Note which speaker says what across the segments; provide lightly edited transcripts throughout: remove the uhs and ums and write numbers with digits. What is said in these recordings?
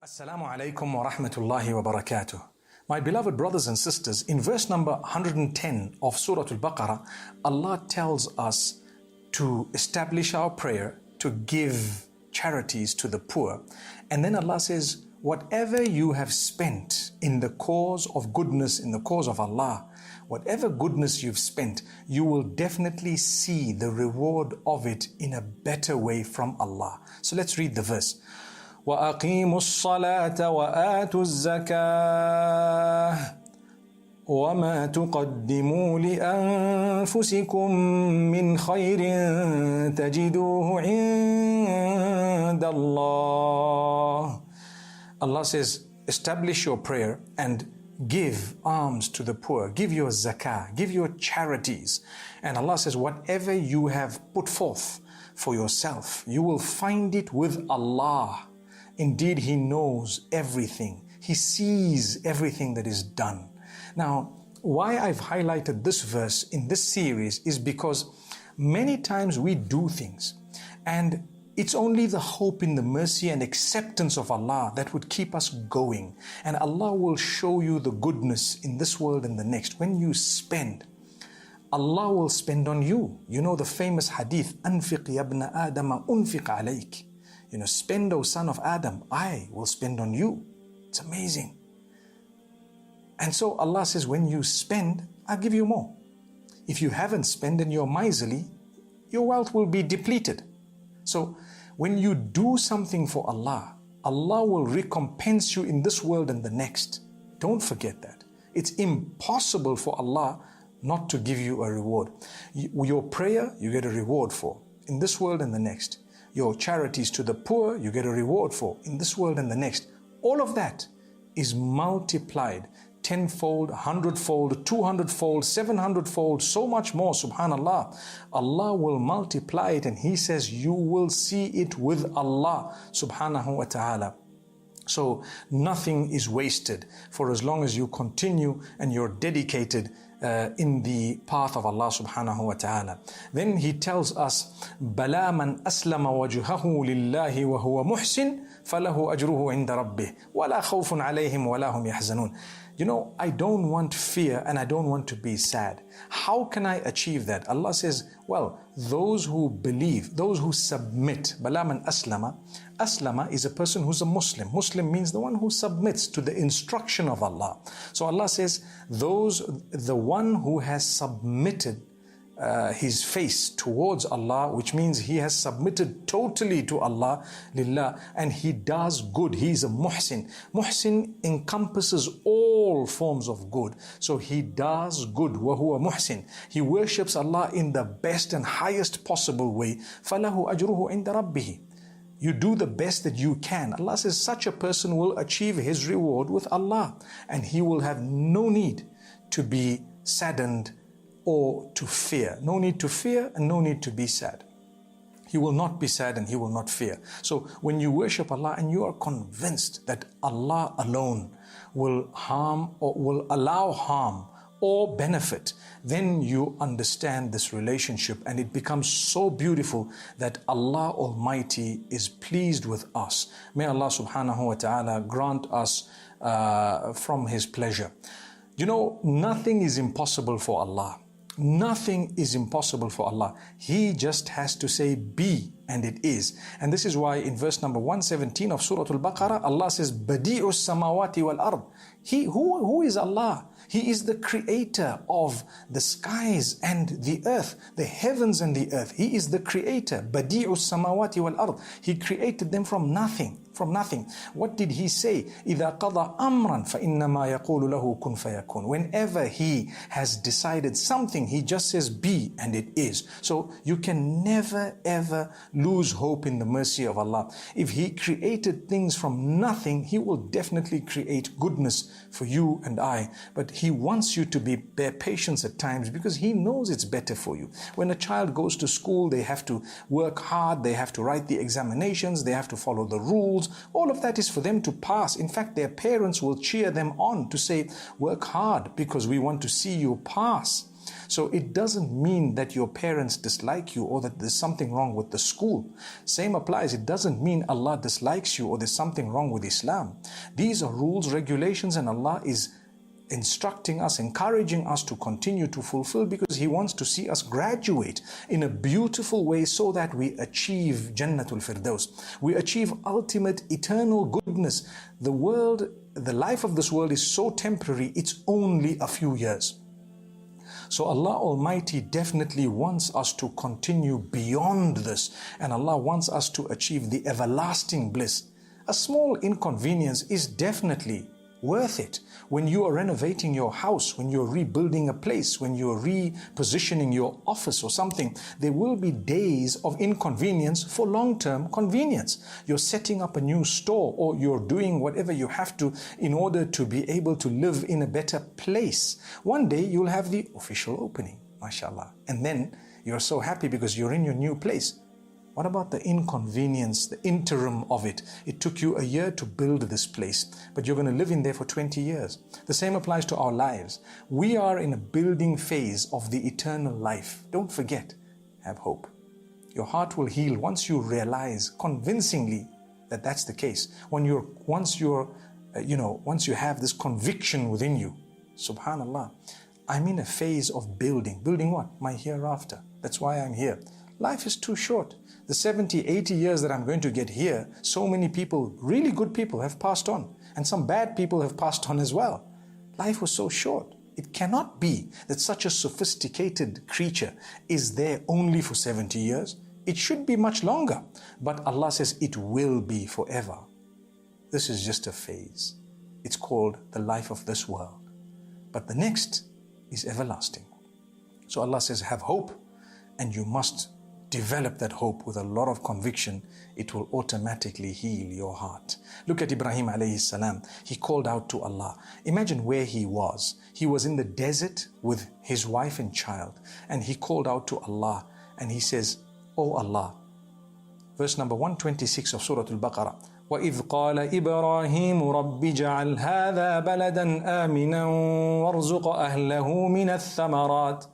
Speaker 1: Assalamu alaikum wa rahmatullahi wa barakatuh. My beloved brothers and sisters, in verse number 110 of Surah Al-Baqarah, Allah tells us to establish our prayer, to give charities to the poor. And then Allah says, whatever you have spent in the cause of goodness, in the cause of Allah, whatever goodness you've spent, you will definitely see the reward of it in a better way from Allah. So let's read the verse. وَأَقِيمُوا الصَّلَاةَ وَآتُوا الزَّكَاةَ وَمَا تُقَدِّمُوا لِأَنفُسِكُم مِّنْ خَيْرٍ تَجِدُوهُ عِندَ اللَّهِ. Allah says, establish your prayer and give alms to the poor, give your zakah, give your charities. And Allah says, whatever you have put forth for yourself, you will find it with Allah. Indeed, He knows everything. He sees everything that is done. Now, why I've highlighted this verse in this series is because many times we do things and it's only the hope in the mercy and acceptance of Allah that would keep us going. And Allah will show you the goodness in this world and the next. When you spend, Allah will spend on you. You know the famous hadith, أَنْفِقْ يَبْنَ آدَمَ أُنْفِقْ عَلَيْكِ. Spend, O son of Adam, I will spend on you. It's amazing. And so Allah says, when you spend, I'll give you more. If you haven't spent and you're miserly, your wealth will be depleted. So when you do something for Allah, Allah will recompense you in this world and the next. Don't forget that. It's impossible for Allah not to give you a reward. Your prayer, you get a reward for in this world and the next. Your charities to the poor, you get a reward for in this world and the next. All of that is multiplied tenfold, 100-fold, 200-fold, 700-fold, so much more, subhanallah. Allah will multiply it and He says you will see it with Allah subhanahu wa ta'ala. So nothing is wasted for as long as you continue and you're dedicated in the path of Allah subhanahu wa ta'ala. Then He tells us, بَلَا مَنْ أَسْلَمَ وَجْهَهُ لِلَّهِ وَهُوَ مُحْسِنٌ فَلَهُ أَجْرُهُ عِنْدَ رَبِّهِ وَلَا خَوْفٌ عَلَيْهِمْ وَلَا هُمْ يَحْزَنُونَ. I don't want fear and I don't want to be sad. How can I achieve that? Allah says, well, those who believe, those who submit, بَلَا مَنْ أَسْلَمَ. Aslama is a person who's a Muslim. Muslim means the one who submits to the instruction of Allah. So Allah says, the one who has submitted his face towards Allah, which means he has submitted totally to Allah, lillah, and he does good. He is a muhsin. Muhsin encompasses all forms of good. So he does good. وَهُوَ muhsin. He worships Allah in the best and highest possible way. فَلَهُ أَجْرُهُ عِنْدَ رَبِّهِ. You do the best that you can. Allah says such a person will achieve his reward with Allah and he will have no need to be saddened or to fear. No need to fear and no need to be sad. He will not be sad and he will not fear. So when you worship Allah and you are convinced that Allah alone will harm or will allow harm or benefit, then you understand this relationship and it becomes so beautiful that Allah Almighty is pleased with us. May Allah subhanahu wa ta'ala grant us from His pleasure. Nothing is impossible for Allah. Nothing is impossible for Allah. He just has to say be and it is. And this is why in verse number 117 of Surah Al-Baqarah, Allah says, Badi'u samawati wal ard. Who is Allah? He is the creator of the skies and the earth, the heavens and the earth. He is the creator. Badi'u samawati wal ard. He created them from nothing. What did He say? إِذَا قَضَى أَمْرًا فَإِنَّمَا يَقُولُ لَهُ كُنْ فَيَكُونُ. Whenever He has decided something, He just says be and it is. So you can never ever lose hope in the mercy of Allah. If He created things from nothing, He will definitely create goodness for you and I. But He wants you to bear patience at times because He knows it's better for you. When a child goes to school, they have to work hard, they have to write the examinations, they have to follow the rules. All of that is for them to pass. In fact, their parents will cheer them on to say, work hard because we want to see you pass. So it doesn't mean that your parents dislike you or that there's something wrong with the school. Same applies. It doesn't mean Allah dislikes you or there's something wrong with Islam. These are rules, regulations, and Allah is instructing us, encouraging us to continue to fulfill, because He wants to see us graduate in a beautiful way so that we achieve Jannatul Firdaus. We achieve ultimate eternal goodness. The world, the life of this world is so temporary, it's only a few years. So Allah Almighty definitely wants us to continue beyond this, and Allah wants us to achieve the everlasting bliss. A small inconvenience is definitely worth it. When you are renovating your house, when you're rebuilding a place, when you're repositioning your office or something, there will be days of inconvenience for long-term convenience. You're setting up a new store, or you're doing whatever you have to in order to be able to live in a better place. One day you'll have the official opening, mashallah, and then you're so happy because you're in your new place. What about the inconvenience, the interim of it? It took you a year to build this place, but you're going to live in there for 20 years. The same applies to our lives. We are in a building phase of the eternal life. Don't forget, have hope. Your heart will heal once you realize convincingly that that's the case. Once you have this conviction within you, subhanallah, I'm in a phase of building. Building what? My hereafter. That's why I'm here. Life is too short. The 70, 80 years that I'm going to get here, so many people, really good people, have passed on. And some bad people have passed on as well. Life was so short. It cannot be that such a sophisticated creature is there only for 70 years. It should be much longer. But Allah says it will be forever. This is just a phase. It's called the life of this world. But the next is everlasting. So Allah says, have hope, and you must develop that hope with a lot of conviction. It will automatically heal your heart. Look at Ibrahim alayhi salam. He called out to Allah. Imagine where he was. He was in the desert with his wife and child, and he called out to Allah, and he says, "Oh Allah." Verse number 126 of Surah Al-Baqarah. وَإِذْ قَالَ إِبْرَاهِيمُ رَبِّ اجْعَلْ هَذَا بَلَدًا آمِنًا وَارْزُقْ أَهْلَهُ مِنَ الثَّمَرَاتِ.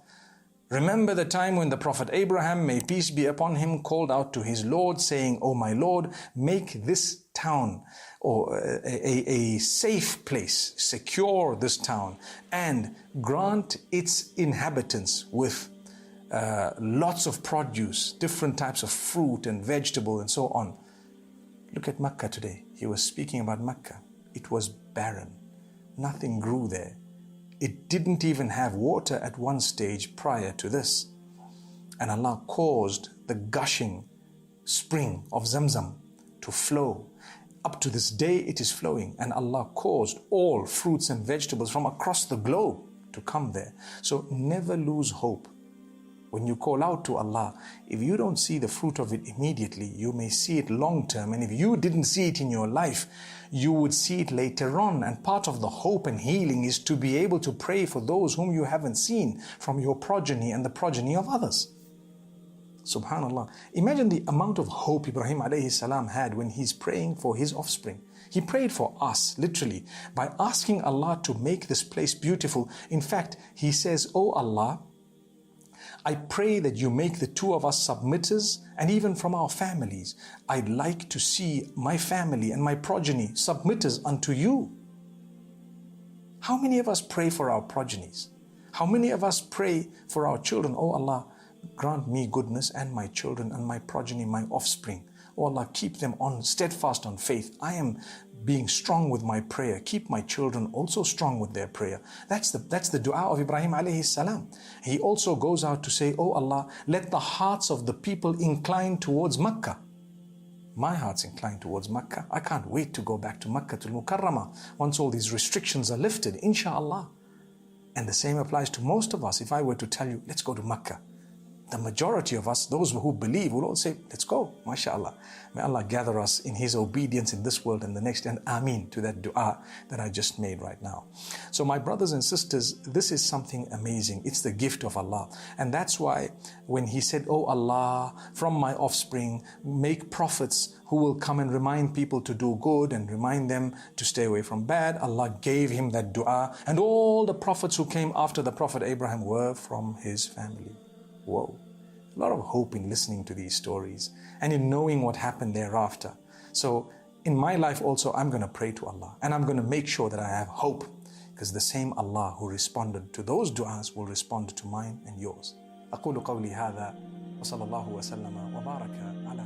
Speaker 1: Remember the time when the Prophet Abraham, may peace be upon him, called out to his Lord saying, "Oh my Lord, make this town or a safe place, secure this town, and grant its inhabitants with lots of produce, different types of fruit and vegetable and so on." Look at Mecca today. He was speaking about Mecca. It was barren. Nothing grew there. It didn't even have water at one stage prior to this. And Allah caused the gushing spring of Zamzam to flow. Up to this day it is flowing, and Allah caused all fruits and vegetables from across the globe to come there. So never lose hope. When you call out to Allah, if you don't see the fruit of it immediately, you may see it long term. And if you didn't see it in your life, you would see it later on. And part of the hope and healing is to be able to pray for those whom you haven't seen from your progeny and the progeny of others. Subhanallah. Imagine the amount of hope Ibrahim alayhi salam had when he's praying for his offspring. He prayed for us, literally, by asking Allah to make this place beautiful. In fact, he says, "Oh Allah, I pray that you make the two of us submitters, and even from our families, I'd like to see my family and my progeny submitters unto you." How many of us pray for our progenies? How many of us pray for our children? "Oh Allah, grant me goodness and my children and my progeny, my offspring. Oh Allah, keep them steadfast on faith. I am being strong with my prayer. Keep my children also strong with their prayer." That's the dua of Ibrahim alayhi salam. He also goes out to say, "Oh Allah, let the hearts of the people incline towards Mecca." My heart's inclined towards Mecca. I can't wait to go back to Mecca, to Mukarramah, once all these restrictions are lifted, inshallah. And the same applies to most of us. If I were to tell you, let's go to Mecca, the majority of us, those who believe, will all say, let's go, mashallah. May Allah gather us in His obedience in this world and the next, and ameen to that dua that I just made right now. So my brothers and sisters, this is something amazing. It's the gift of Allah. And that's why when He said, oh Allah, from my offspring, make prophets who will come and remind people to do good and remind them to stay away from bad, Allah gave him that dua. And all the prophets who came after the Prophet Abraham were from his family. Whoa. A lot of hope in listening to these stories and in knowing what happened thereafter. So in my life also, I'm going to pray to Allah and I'm going to make sure that I have hope, because the same Allah who responded to those du'as will respond to mine and yours. أقول قولي هذا وصلى الله وسلم وبارك على